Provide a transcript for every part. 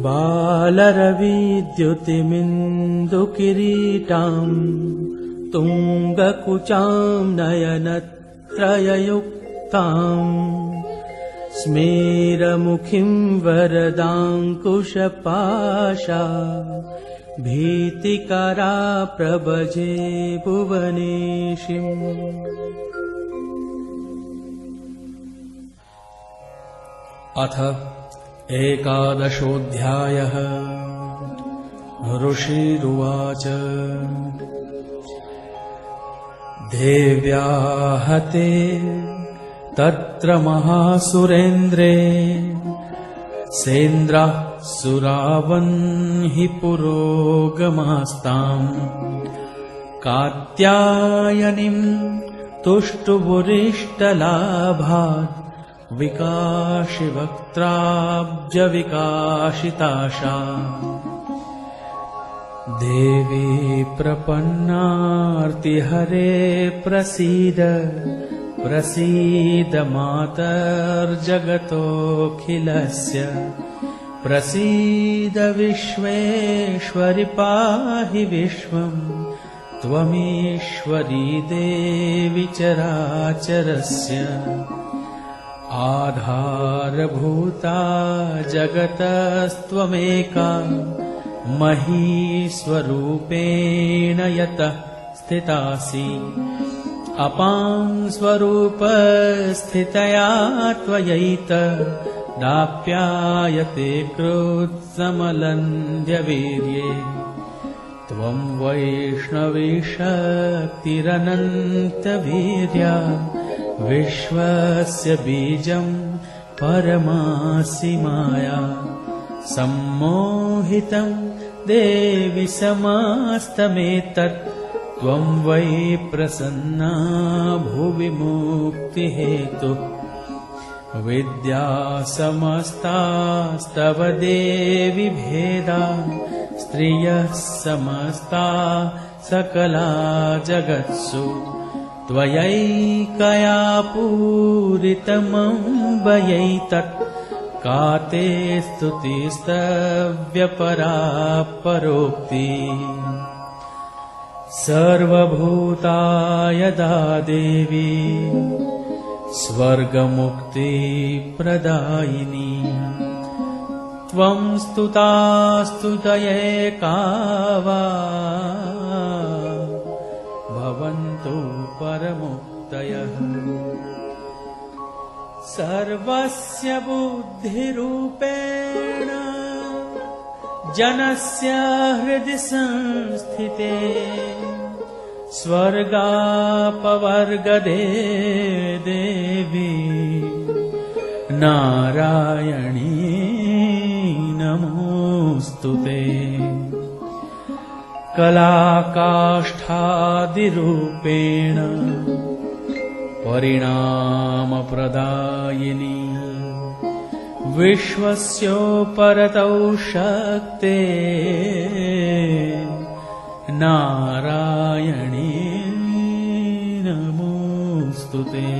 बालरविद्युतिमिन्दुकिरीटां तुङ्गकुचां नयनत्रययुक्तां स्मेरमुखीं वरदाङ्कुशपाशा भीतिकरा प्रभजे भुवनेशिम्। अथ एकादशोऽध्यायः। ऋषिरुवाच देव्याहते तत्र महासुरेन्द्रे सेन्द्राः सुरावन्हि पुरोगमास्ताम् कात्यायनीं तुष्टुभुरिष्टलाभात् विकाशिवक्त्राब्जविकाशिताशा देवी प्रपन्नार्तिहरे प्रसीद प्रसीद मातर्जगतोऽखिलस्य प्रसीद विश्वेश्वरि पाहि विश्वम् त्वमीश्वरी देवी चराचरस्य आधारभूता जगतस्त्वमेका महीस्वरूपेण यतः स्थितासि अपां स्वरूपस्थितया त्वयैतदाप्यायते कृत्समलन्ध्यवीर्ये त्वं वैष्णवी शक्तिरनन्तवीर्या विश्वस्य बीजं परमासि माया सम्मोहितं देवि समस्तमेतत् त्वं वै प्रसन्ना भुवि मुक्तिहेतुः विद्या समस्तास्तव देवि भेदा स्त्रियः समस्ता सकला जगत्सु त्वयैकया पूरितमम्बयैतत् का ते स्तुतिस्तव्यपरा परोक्ति सर्वभूता यदा देवी स्वर्गमुक्तिप्रदायिनी त्वं स्तुता स्तुतयैका वा भवन्तु परमुक्तयः सर्वस्य बुद्धिरूपेण जनस्य हृदि संस्थिते स्वर्गापवर्गदे देवी नारायणी नमोऽस्तुते कलाकाष्ठादिरूपेण परिणामप्रदायिनी विश्वस्योपरतौ शक्ते नारायणी नमोऽस्तुते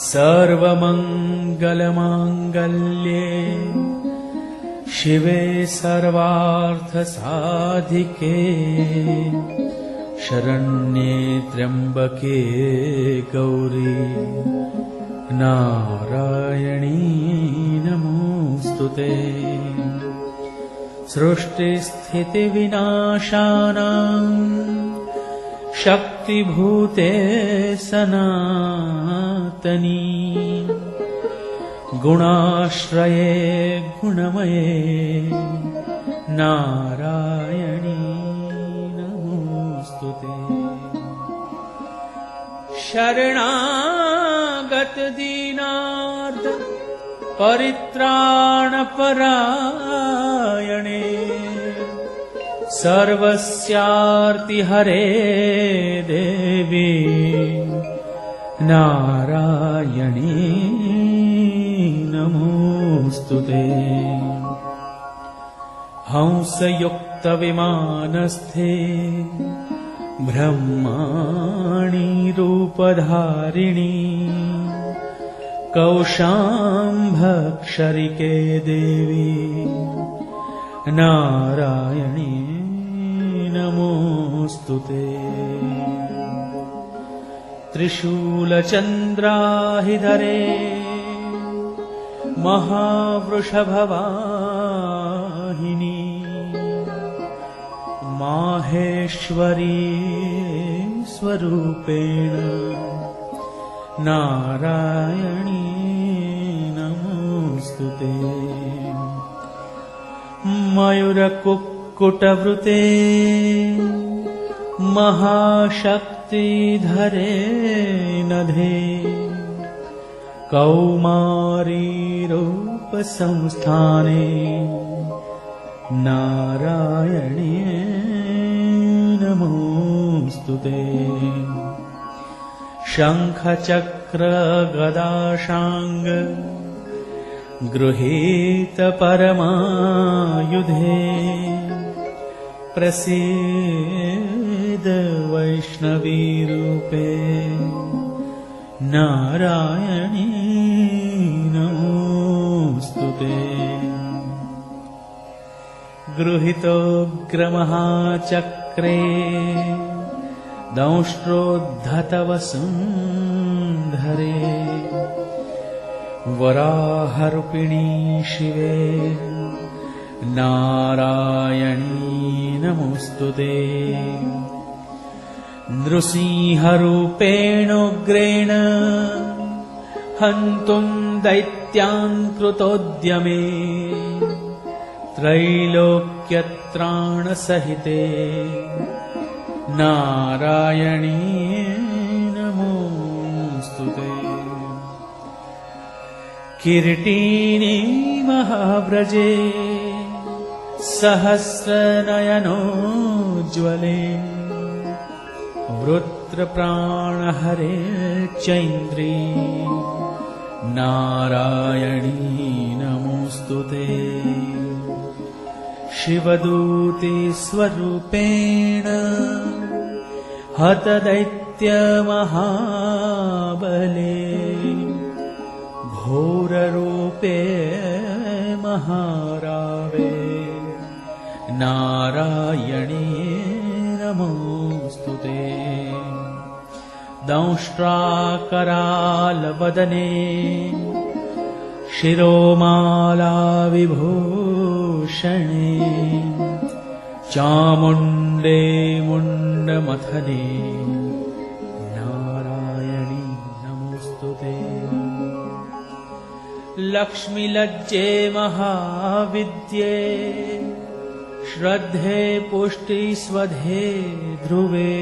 सर्वमङ्गलमाङ्गल्ये शिवे सर्वार्थसाधिके शरण्ये त्र्यम्बके गौरी नारायणी नमोऽस्तुते सृष्टिस्थितिविनाशानां शक्तिभूते सनातनी गुणाश्रये गुणमये नारायणी नमोऽस्तुते शरणागत दीनार्थ परित्राणपरायणे सर्वस्यार्तिहरे देवी नारायणी नमोऽस्तु ते। हंसयुक्तविमानस्थे ब्रह्माणि रूपधारिणी कौशाम्भक्षरिके देवी नारायणी नमोऽस्तु ते। त्रिशूलचन्द्राहिधरे महावृषभवाहिनी माहेश्वरी स्वरूपेण नारायणी नमोऽस्तु ते। मयूरकुक्कुटवृते महाशक्तिधरे नधे कौमारी रूपसंस्थाने नारायणी नमोऽस्तु ते। शङ्खचक्रगदाशाङ्ग गृहीत परमायुधे प्रसीद वैष्णवीरूपे नारायणी नमोऽस्तु ते। गृहीतोग्रमहाचक्रे दंष्ट्रोद्धतवसुन्धरे वराहरूपिणी शिवे नारायणी नमोऽस्तु ते। नृसिंहरूपेणोग्रेण हन्तुं दैत्यान् कृतोद्यमे त्रैलोक्यत्राणसहिते नारायणी नमोऽस्तु ते। किरीटिनी महाव्रजे सहस्रनयनोज्ज्वले वृत्रप्राणहरे चैन्द्री नारायणी नमोऽस्तु ते। शिवदूते स्वरूपेण हतदैत्यमहाबले घोररूपे महारावे नारायणी नमोऽस्तु ते। दंष्ट्राकरालवदने शिरोमालाविभूषणे चामुण्डे मुण्डमथने नारायणी नमोऽस्तु ते। लक्ष्मीलज्जे महाविद्ये श्रद्धे पुष्टिस्वधे ध्रुवे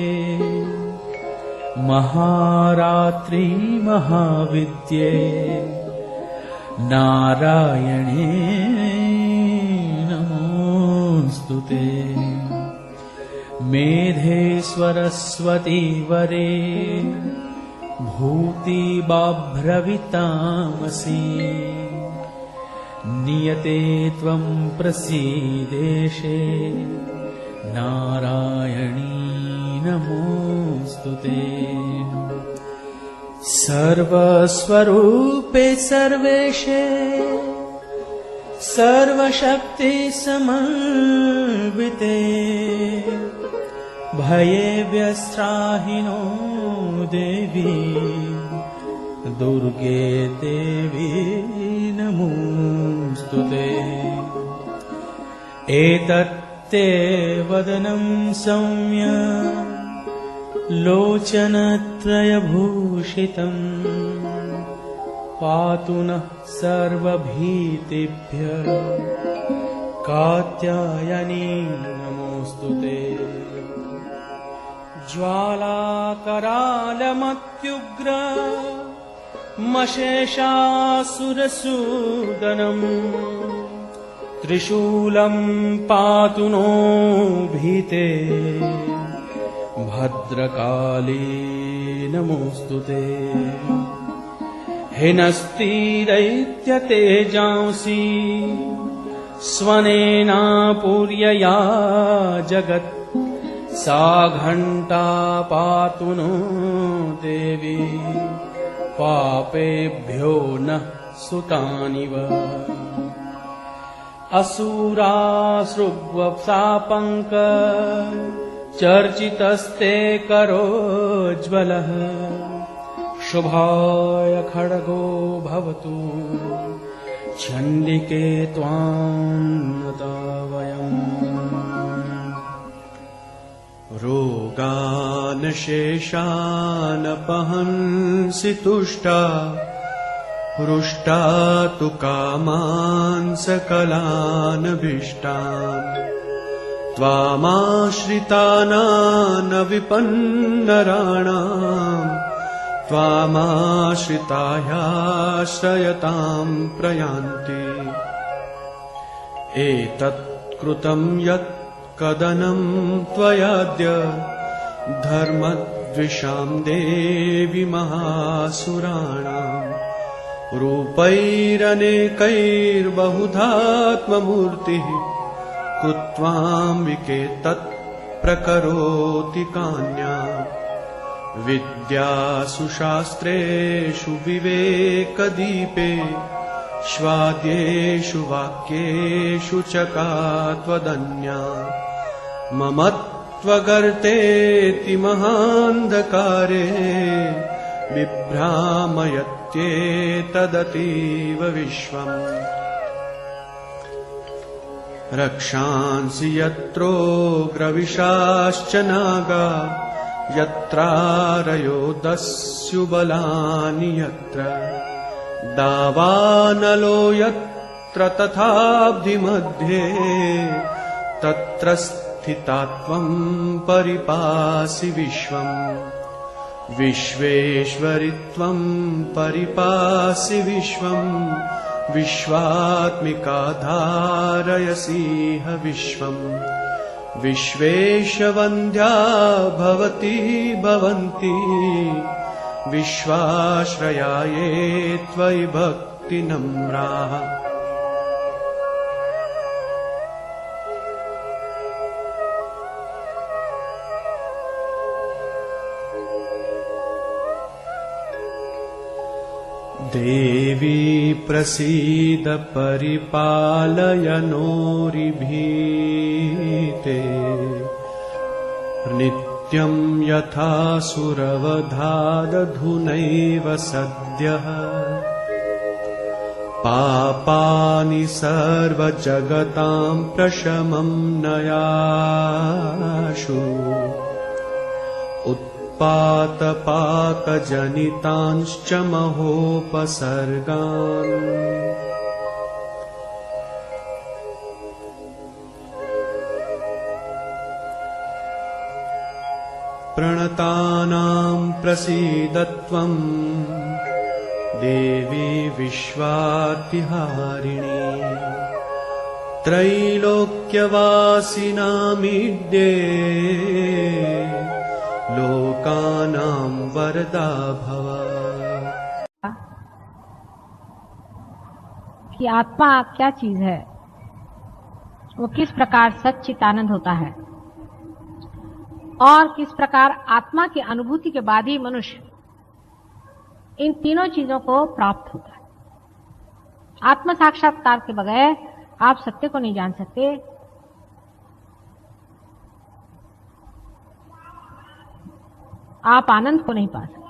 महारात्रि महाविद्ये नारायणे नमोऽस्तु ते। मेधे सरस्वती वरे भूतिबाभ्रवितामसि नियते त्वं प्रसीदेशे नारायणी नमोऽस्तु ते। सर्वस्वरूपे सर्वेशे सर्वशक्तिसमन्विते भये व्यस्त्राहिनो देवी दुर्गे देवी नमोऽस्तु ते। एतत्ते वदनं सौम्य लोचनत्रयभूषितम् पातु नः सर्वभीतिभ्यः कात्यायनी नमोऽस्तु ते। ज्वालाकरालमत्युग्र मशेषासुरसूदनम् त्रिशूलं पातु नो भीते भद्रकाली नमोऽस्तु ते। हिनस्तिरैत्य तेजांसि स्वनेनापूर्यया जगत् सा घण्टा पातु नो देवी पापेभ्यो नः सुतानिव। असुरासृग्वप्सापङ्क चर्चितस्ते करोज्ज्वलः शुभाय खड्गो भवतु चण्डिके त्वां नता वयम्। रोगान् शेषान् पहंसि तुष्टा हृष्टा तु कामान् सकलानभीष्टान् त्वामाश्रितानां विपन्नराणाम् त्वामाश्रितायाश्रयतां प्रयान्ति। एतत् कृतं यत् कदनं त्वयाद्य धर्मद्विषां देवि महासुराणाम् रूपैरनेकैर्बहुधात्ममूर्तिः कृत्वाम्बिके तत् प्रकरोति कान्या। विद्यासु शास्त्रेषु विवेकदीपे स्वाद्येषु वाक्येषु च का त्वदन्या। ममत्वगर्तेति महान्धकारे बिभ्रामयत्येतदतीव विश्वम्। रक्षांसि यत्रोग्रविशाश्च नागा यत्रारयो दस्युबलानि यत्र दावानलो यत्र तथाब्धिमध्ये तत्र स्थिता त्वं परिपासि विश्वम्। विश्वेश्वरि त्वं परिपासि विश्वम् विश्वात्मिका धारयसीह विश्वम्। विश्वेशवन्द्या भवती भवन्ति विश्वाश्रया ये त्वयि भक्तिनम्राः। देवी प्रसीद परिपालय नोरिभीते नित्यं यथासुरवधादधुनैव सद्यः। पापानि सर्वजगतां प्रशमं नयाशु पातपाकजनितांश्च महोपसर्गान्। प्रणतानां प्रसीद त्वं देवी विश्वातिहारिणी। त्रैलोक्यवासिनामीड्ये लोकानां वरदा भव। कि आत्मा क्या चीज है, वो किस प्रकार सच्चिदानंद होता है और किस प्रकार आत्मा की अनुभूति के बाद ही मनुष्य इन तीनों चीजों को प्राप्त होता है। आत्म साक्षात्कार के बगैर आप सत्य को नहीं जान सकते। आप आनंद को नहीं पा सकते।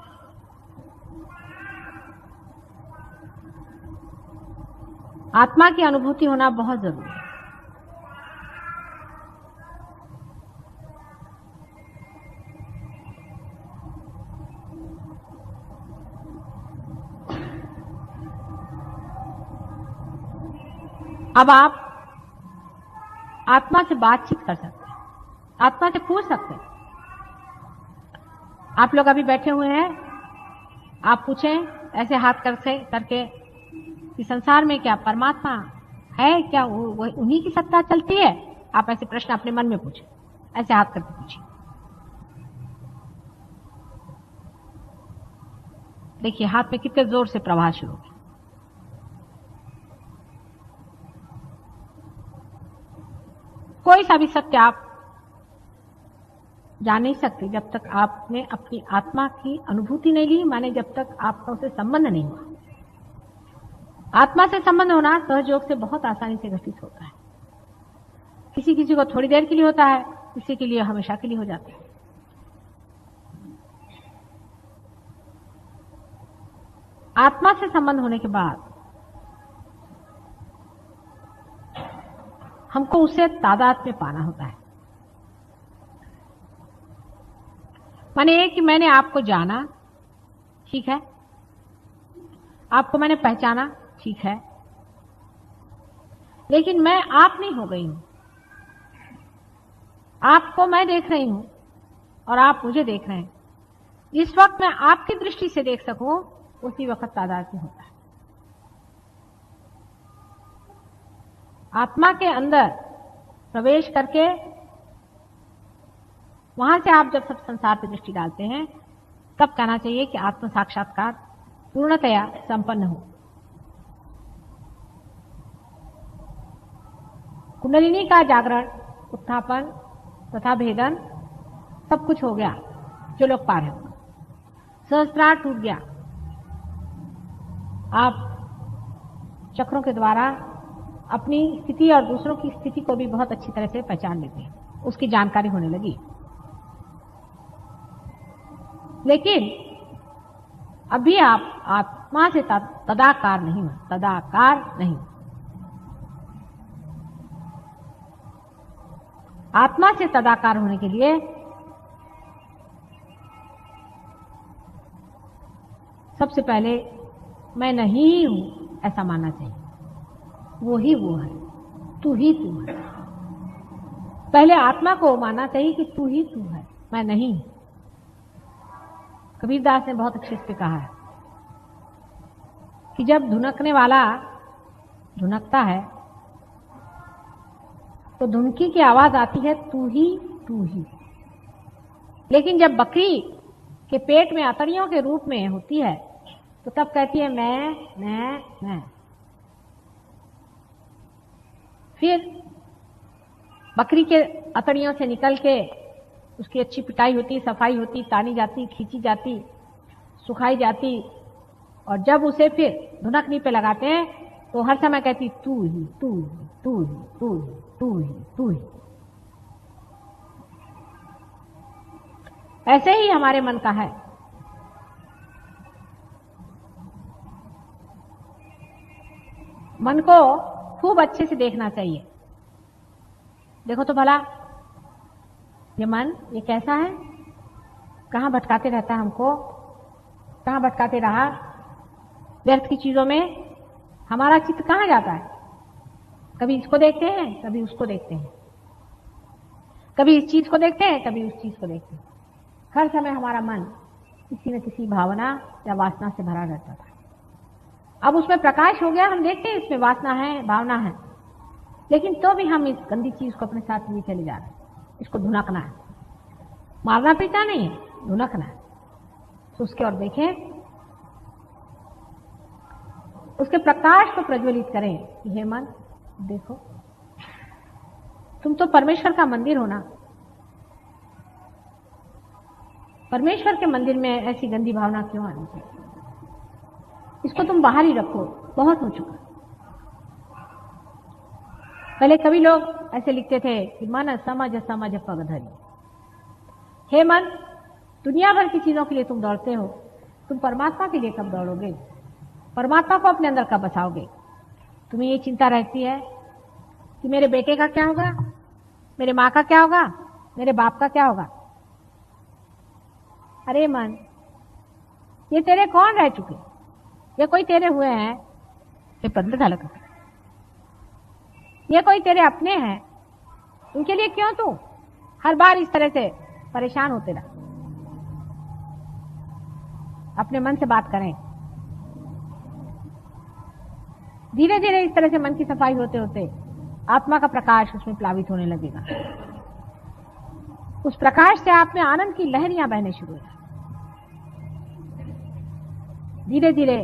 आत्मा की अनुभूति होना बहुत जरूरी है। अब आप आत्मा से बातचीत कर सकते हैं, आत्मा से पूछ सकते हैं। आप लोग अभी बैठे हुए हैं, आप पूछें ऐसे हाथ करके कि संसार में क्या परमात्मा है, क्या वो उन्हीं की सत्ता चलती है? आप ऐसे प्रश्न अपने मन में पूछें, ऐसे हाथ करके पूछिए। देखिए हाथ में कितने जोर से प्रवाह शुरू हो गया। कोई सा भी सत्य आप जान नहीं सकते जब तक आपने अपनी आत्मा की अनुभूति नहीं ली, माने जब तक आपका उसे संबंध नहीं हुआ। आत्मा से संबंध होना सहयोग से बहुत आसानी से घटित होता है। किसी किसी को थोड़ी देर के लिए होता है, किसी के लिए हमेशा के लिए हो जाता है। आत्मा से संबंध होने के बाद हमको उसे तादाद में पाना होता है। माने ये कि मैंने आपको जाना, ठीक है, आपको मैंने पहचाना, ठीक है, लेकिन मैं आप नहीं हो गई हूं। आपको मैं देख रही हूं और आप मुझे देख रहे हैं। जिस वक्त मैं आपकी दृष्टि से देख सकूं उसी वक्त तादाद में होता है। आत्मा के अंदर प्रवेश करके वहां से आप जब सब संसार पर दृष्टि डालते हैं तब कहना चाहिए कि आत्म साक्षात्कार पूर्णतया संपन्न हो। कुंडलिनी का जागरण, उत्थापन तथा भेदन सब कुछ हो गया जो लोग पार है। सहस्त्रार टूट गया। आप चक्रों के द्वारा अपनी स्थिति और दूसरों की स्थिति को भी बहुत अच्छी तरह से पहचान लेते हैं, उसकी जानकारी होने लगी। लेकिन अभी आप आत्मा से तदाकार नहीं हो, तदाकार नहीं। आत्मा से तदाकार होने के लिए सबसे पहले मैं नहीं हूं ऐसा मानना चाहिए। वो ही वो है, तू ही तू है। पहले आत्मा को मानना चाहिए कि तू ही तू है, मैं नहीं। कबीरदास ने बहुत अच्छे से कहा है कि जब धुनकने वाला धुनकता है तो धुनकी की आवाज आती है तू ही तू ही। लेकिन जब बकरी के पेट में अतड़ियों के रूप में होती है तो तब कहती है मैं। फिर बकरी के अतड़ियों से निकल के उसकी अच्छी पिटाई होती, सफाई होती, तानी जाती, खींची जाती, सुखाई जाती, और जब उसे फिर धुनकनी पे लगाते हैं तो हर समय कहती तू ही तू ही तू ही तू ही तू ही तू ही। ऐसे ही हमारे मन का है। मन को खूब अच्छे से देखना चाहिए। देखो तो भला ये मन ये कैसा है, कहां भटकाते रहता है हमको, कहां भटकाते रहा व्यर्थ की चीजों में। हमारा चित्त कहां जाता है? कभी इसको देखते हैं, कभी उसको देखते हैं, कभी इस चीज को देखते हैं, कभी उस चीज को देखते हैं। हर समय हमारा मन किसी न किसी भावना या वासना से भरा रहता था। अब उसमें प्रकाश हो गया, हम देखते हैं इसमें वासना है, भावना है, लेकिन तो भी हम इस गंदी चीज को अपने साथ लिए चले जा रहे हैं। इसको धुनकना है, मारना पीटा नहीं है, धुनकना है। तो उसके और देखें, उसके प्रकाश को प्रज्वलित करें कि हे मन देखो, तुम तो परमेश्वर का मंदिर हो ना। परमेश्वर के मंदिर में ऐसी गंदी भावना क्यों आनी चाहिए? इसको तुम बाहर ही रखो, बहुत हो चुका। पहले कभी लोग ऐसे लिखते थे कि मन समझ समझ पग धरी। हे मन, दुनिया भर की चीजों के लिए तुम दौड़ते हो, तुम परमात्मा के लिए कब दौड़ोगे? परमात्मा को अपने अंदर कब बसाओगे? तुम्हें ये चिंता रहती है कि मेरे बेटे का क्या होगा, मेरे माँ का क्या होगा, मेरे बाप का क्या होगा। अरे मन, ये तेरे कौन रह चुके? ये कोई तेरे हुए हैं? ये पद धलक, ये कोई तेरे अपने हैं? उनके लिए क्यों तू हर बार इस तरह से परेशान होते रह? अपने मन से बात करें। धीरे धीरे इस तरह से मन की सफाई होते होते आत्मा का प्रकाश उसमें प्लावित होने लगेगा। उस प्रकाश से आप में आनंद की लहरियां बहने शुरू हो। धीरे धीरे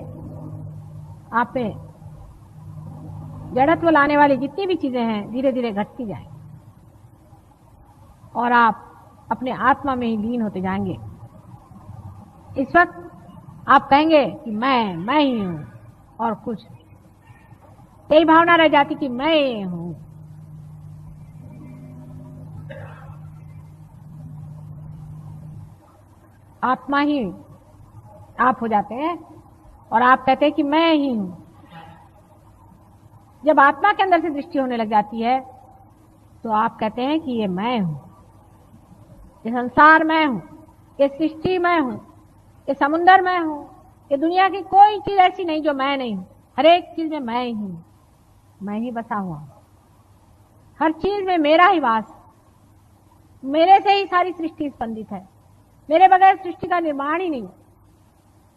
आप में जड़त्व लाने वाली जितनी भी चीजें हैं धीरे धीरे घटती जाएंगी और आप अपने आत्मा में ही लीन होते जाएंगे। इस वक्त आप कहेंगे कि मैं ही हूं और कुछ यही भावना रह जाती कि मैं हूं। आत्मा ही आप हो जाते हैं और आप कहते हैं कि मैं ही हूं। जब आत्मा के अंदर से दृष्टि होने लग जाती है तो आप कहते हैं कि ये मैं हूं, ये संसार मैं हूं, ये सृष्टि मैं हूं, ये समुंदर मैं हूं, ये दुनिया की कोई चीज ऐसी नहीं जो मैं नहीं हूं। हर एक चीज में मैं ही हूं, मैं ही बसा हुआ हूं। हर चीज में मेरा ही वास, मेरे से ही सारी सृष्टि स्पंदित है, मेरे बगैर सृष्टि का निर्माण ही नहीं।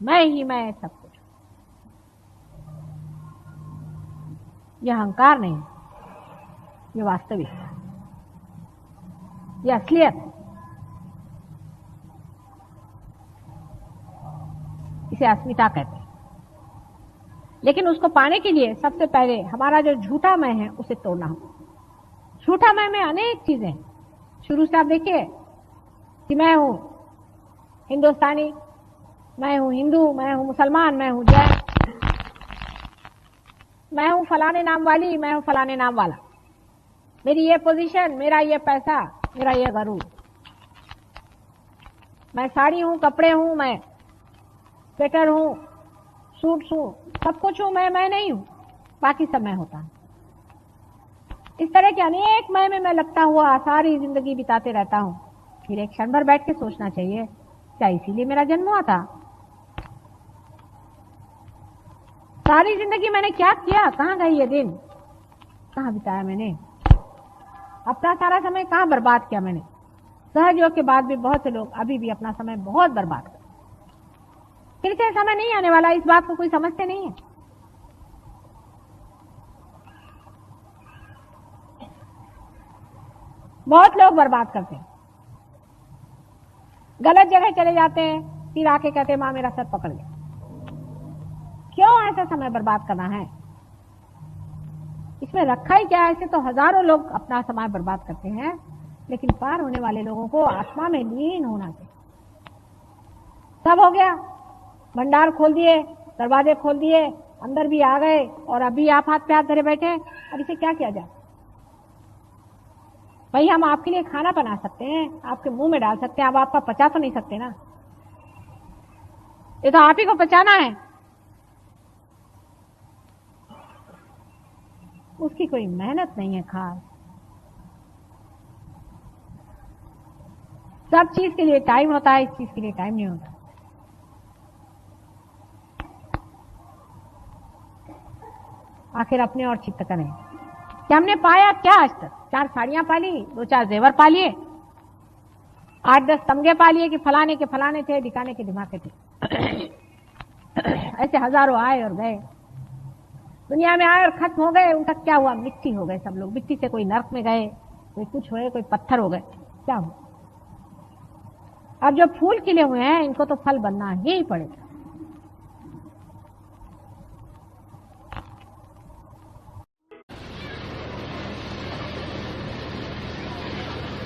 मैं ही मैं सब कुछ। यह अहंकार नहीं, यह वास्तविक है, यह असलियत है। इसे अस्मिता कहते हैं। लेकिन उसको पाने के लिए सबसे पहले हमारा जो झूठा मैं है उसे तोड़ना होगा। झूठा मैं में अनेक चीजें, शुरू से आप देखिए कि मैं हूं हिंदुस्तानी, मैं हूं हिंदू, मैं हूं मुसलमान, मैं हूं जैन, मैं हूं फलाने नाम वाली, मैं हूं फलाने नाम वाला, मेरी ये पोजीशन, मेरा ये पैसा, मेरा ये गरूर, मैं साड़ी हूं, कपड़े हूं, मैं स्वेटर हूं, सूट हूं, सब कुछ हूं, मैं नहीं हूं, बाकी सब मैं होता हूं। इस तरह के अनेक मैं में मैं लगता हुआ सारी जिंदगी बिताते रहता हूं। फिर एक क्षण भर बैठ के सोचना चाहिए, क्या इसीलिए मेरा जन्म हुआ था? सारी जिंदगी मैंने क्या किया? कहां गई ये दिन? कहां बिताया मैंने? अपना सारा समय कहां बर्बाद किया मैंने? सहज योग के बाद भी बहुत से लोग अभी भी अपना समय बहुत बर्बाद करते। फिर से समय नहीं आने वाला, इस बात को कोई समझते नहीं है। बहुत लोग बर्बाद करते हैं, गलत जगह चले जाते हैं, फिर आके कहते हैं मां मेरा सर पकड़ गया। क्यों ऐसा समय बर्बाद करना है? इसमें रखा ही क्या है? ऐसे तो हजारों लोग अपना समय बर्बाद करते हैं, लेकिन पार होने वाले लोगों को आत्मा में लीन होना चाहिए। सब हो गया, भंडार खोल दिए, दरवाजे खोल दिए, अंदर भी आ गए और अभी आप हाथ पे हाथ धरे बैठे। अब इसे क्या किया जाए? भाई हम आपके लिए खाना बना सकते हैं, आपके मुंह में डाल सकते हैं, अब आपका पचा तो नहीं सकते ना, ये तो आप ही को पचाना है। उसकी कोई मेहनत नहीं है खास। सब चीज के लिए टाइम होता है, इस चीज के लिए टाइम नहीं होता। आखिर अपने और चित्त करें कि हमने पाया क्या आज तक? 4 साड़ियां पाली, 2-4 जेवर पालिए, 8-10 तमगे पालिए कि फलाने के फलाने थे, ढिकाने के ढिमाके थे। ऐसे हजारों आए और गए, दुनिया में आए और खत्म हो गए। उनका क्या हुआ? मिट्टी हो गए सब लोग। मिट्टी से कोई नर्क में गए, कोई कुछ हुए, कोई पत्थर हो गए। क्या हुआ? अब जो फूल खिले हुए हैं इनको तो फल बनना ही पड़ेगा।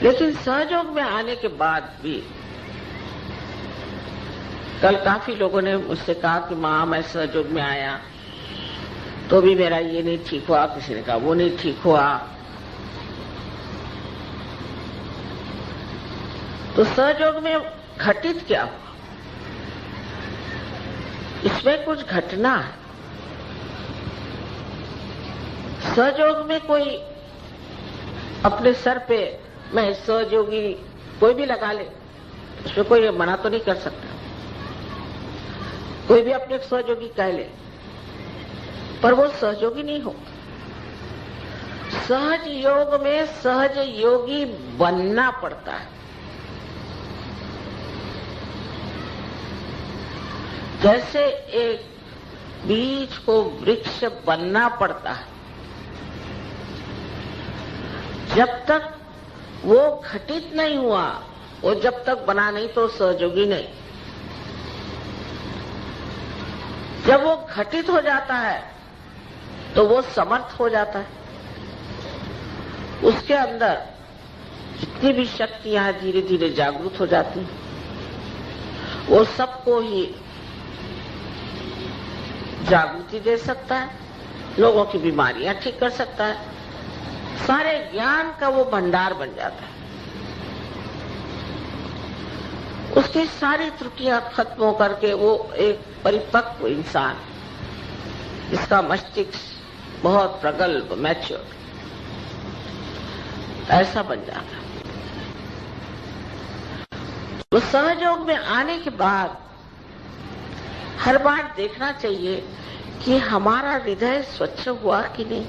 लेकिन सहयोग में आने के बाद भी कल काफी लोगों ने मुझसे कहा कि मां मैं सहयोग में आया तो भी मेरा ये नहीं ठीक हुआ, किसी ने कहा वो नहीं ठीक हुआ। तो सहयोग में घटित क्या हुआ? इसमें कुछ घटना है। सहयोग में कोई अपने सर पे मैं सहयोगी कोई भी लगा ले, इसमें कोई मना तो नहीं कर सकता। कोई भी अपने सहयोगी कह ले, पर वो सहयोगी नहीं हो। सहज योग में सहज योगी बनना पड़ता है। जैसे एक बीज को वृक्ष बनना पड़ता है, जब तक वो घटित नहीं हुआ, वो जब तक बना नहीं तो सहयोगी नहीं। जब वो घटित हो जाता है तो वो समर्थ हो जाता है। उसके अंदर जितनी भी शक्तियां धीरे धीरे जागृत हो जाती हैं, वो सबको ही जागृति दे सकता है, लोगों की बीमारियां ठीक कर सकता है, सारे ज्ञान का वो भंडार बन जाता है। उसकी सारी त्रुटियां खत्म होकर के वो एक परिपक्व इंसान, जिसका मस्तिष्क बहुत प्रगल्भ मैच्योर, ऐसा बन जाता है। तो सहयोग में आने के बाद हर बार देखना चाहिए कि हमारा हृदय स्वच्छ हुआ कि नहीं,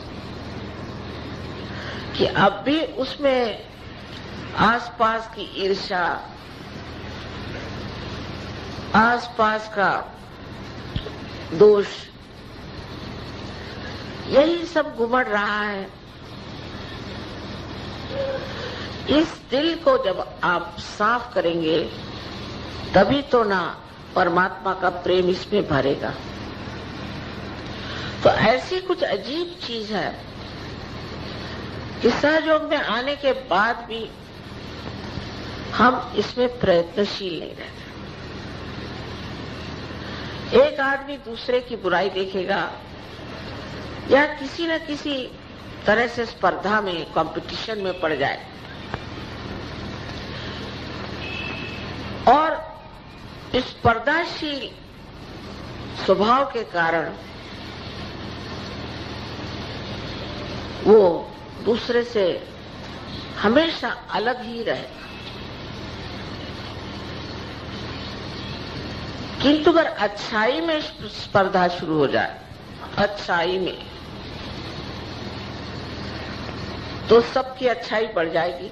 कि अब भी उसमें आसपास की ईर्ष्या, आसपास का दोष, यही सब घुमड़ रहा है। इस दिल को जब आप साफ करेंगे तभी तो ना परमात्मा का प्रेम इसमें भरेगा। तो ऐसी कुछ अजीब चीज है कि सहयोग में आने के बाद भी हम इसमें प्रयत्नशील नहीं रहते। एक आदमी दूसरे की बुराई देखेगा या किसी न किसी तरह से स्पर्धा में, कंपटीशन में पड़ जाए और इस स्पर्धाशील स्वभाव के कारण वो दूसरे से हमेशा अलग ही रहे। किंतु अगर अच्छाई में स्पर्धा शुरू हो जाए, अच्छाई में, तो सबकी अच्छाई बढ़ जाएगी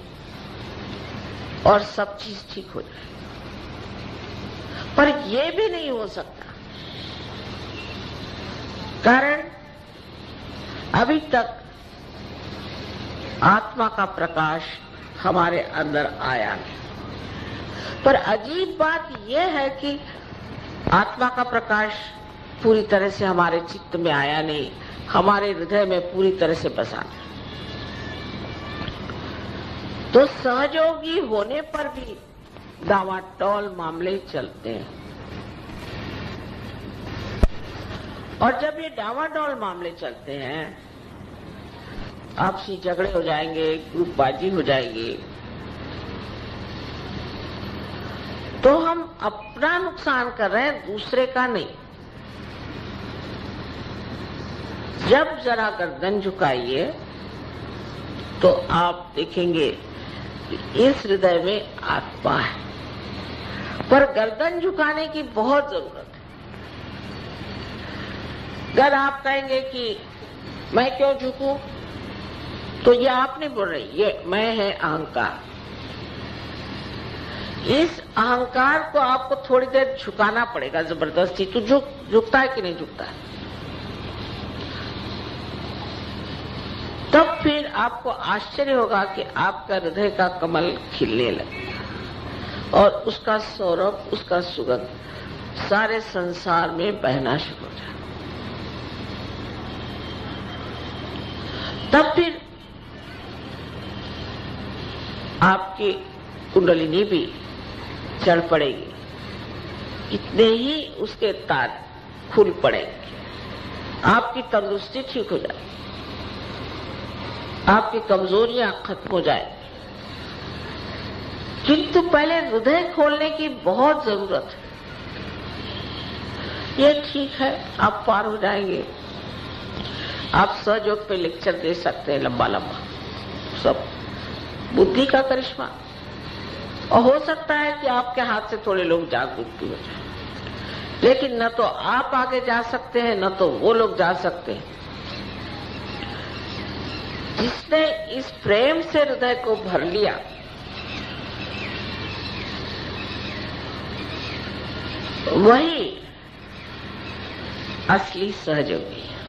और सब चीज ठीक हो जाएगी। पर यह भी नहीं हो सकता, कारण अभी तक आत्मा का प्रकाश हमारे अंदर आया नहीं। पर अजीब बात यह है कि आत्मा का प्रकाश पूरी तरह से हमारे चित्त में आया नहीं, हमारे हृदय में पूरी तरह से बसा नहीं। तो सहयोगी होने पर भी डावाडोल मामले चलते हैं, और जब ये डावाडोल मामले चलते हैं, आपसी झगड़े हो जाएंगे, ग्रुपबाजी हो जाएगी, तो हम अपना नुकसान कर रहे हैं, दूसरे का नहीं। जब जरा गर्दन झुकाइए तो आप देखेंगे कि इस हृदय में आत्मा है, पर गर्दन झुकाने की बहुत जरूरत है। अगर आप कहेंगे कि मैं क्यों झुकूं, तो ये आप नहीं बोल रहे, ये मैं है अहंकार। इस अहंकार को आपको थोड़ी देर झुकाना पड़ेगा जबरदस्ती। तो झुकता है कि नहीं झुकता है? तब फिर आपको आश्चर्य होगा कि आपका हृदय का कमल खिलने लगेगा और उसका सौरभ, उसका सुगंध सारे संसार में बहना शुरू हो जाएगा। तब फिर आपकी कुंडलिनी भी चढ़ पड़ेगी, इतने ही उसके तार खुल पड़ेंगे, आपकी तंदुरुस्ती ठीक हो जाएगी, आपकी कमजोरियां खत्म हो जाएगी। किंतु पहले हृदय खोलने की बहुत जरूरत है। ये ठीक है, आप पार हो जाएंगे। आप सहयोग पे लेक्चर दे सकते हैं लंबा लंबा, सब बुद्धि का करिश्मा, और हो सकता है कि आपके हाथ से थोड़े लोग जागरूक भी हो जाए, लेकिन न तो आप आगे जा सकते हैं, न तो वो लोग जा सकते हैं। जिसने इस प्रेम से हृदय को भर लिया, वही असली सहयोगी है।